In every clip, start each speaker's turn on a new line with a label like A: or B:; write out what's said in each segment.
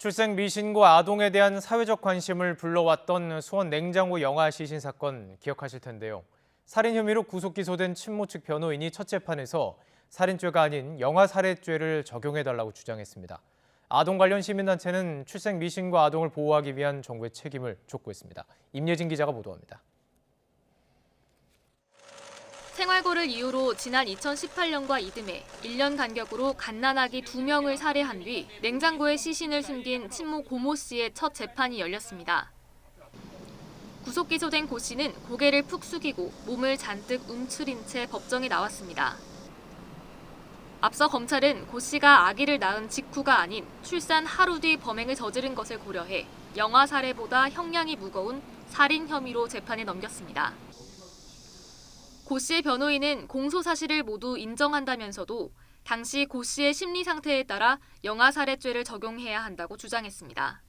A: 출생 미신과 아동에 대한 사회적 관심을 불러왔던 수원 냉장고 영아 시신 사건 기억하실 텐데요. 살인 혐의로 구속 기소된 친모 측 변호인이 첫 재판에서 살인죄가 아닌 영아 살해죄를 적용해달라고 주장했습니다. 아동 관련 시민단체는 출생 미신과 아동을 보호하기 위한 정부의 책임을 촉구했습니다. 임예진 기자가 보도합니다.
B: 생활고를 이유로 지난 2018년과 이듬해 1년 간격으로 갓난아기 2명을 살해한 뒤 냉장고에 시신을 숨긴 친모 고모 씨의 첫 재판이 열렸습니다. 구속 기소된 고 씨는 고개를 푹 숙이고 몸을 잔뜩 움츠린 채 법정에 나왔습니다. 앞서 검찰은 고 씨가 아기를 낳은 직후가 아닌 출산 하루 뒤 범행을 저지른 것을 고려해 영아 살해보다 형량이 무거운 살인 혐의로 재판에 넘겼습니다. 고 씨의 변호인은 공소 사실을 모두 인정한다면서도 당시 고 씨의 심리 상태에 따라 영아 살해죄를 적용해야 한다고 주장했습니다.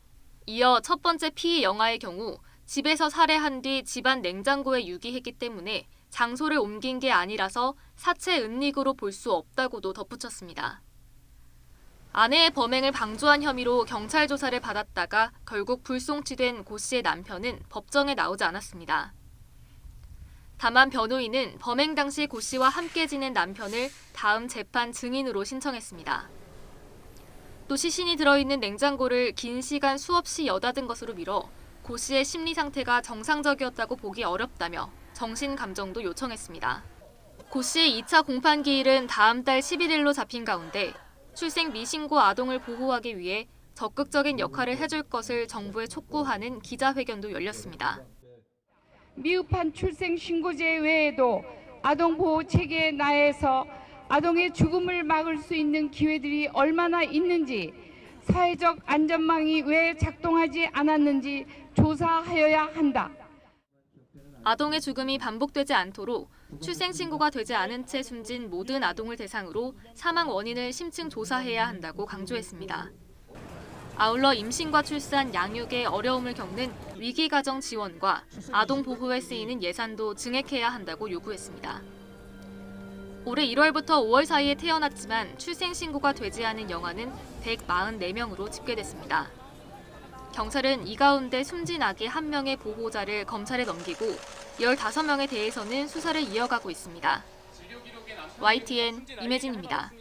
B: 이어 첫 번째 피의 영아의 경우 집에서 살해한 뒤 집안 냉장고에 유기했기 때문에 장소를 옮긴 게 아니라서 사체 은닉으로 볼 수 없다고도 덧붙였습니다. 아내의 범행을 방조한 혐의로 경찰 조사를 받았다가 결국 불송치된 고 씨의 남편은 법정에 나오지 않았습니다. 다만 변호인은 범행 당시 고 씨와 함께 지낸 남편을 다음 재판 증인으로 신청했습니다. 또 시신이 들어있는 냉장고를 긴 시간 수없이 여닫은 것으로 미뤄 고 씨의 심리 상태가 정상적이었다고 보기 어렵다며 정신 감정도 요청했습니다. 고 씨의 2차 공판 기일은 다음 달 11일로 잡힌 가운데 출생 미신고 아동을 보호하기 위해 적극적인 역할을 해줄 것을 정부에 촉구하는 기자회견도 열렸습니다.
C: 미흡한 출생 신고제 외에도 아동 보호 체계 내에서 아동의 죽음을 막을 수 있는 기회들이 얼마나 있는지, 사회적 안전망이 왜 작동하지 않았는지 조사하여야 한다.
B: 아동의 죽음이 반복되지 않도록 출생 신고가 되지 않은 채 숨진 모든 아동을 대상으로 사망 원인을 심층 조사해야 한다고 강조했습니다. 아울러 임신과 출산, 양육에 어려움을 겪는 위기가정 지원과 아동 보호에 쓰이는 예산도 증액해야 한다고 요구했습니다. 올해 1월부터 5월 사이에 태어났지만 출생 신고가 되지 않은 영아는 144명으로 집계됐습니다. 경찰은 이 가운데 숨진 아기 1명의 보호자를 검찰에 넘기고 15명에 대해서는 수사를 이어가고 있습니다. YTN 임혜진입니다.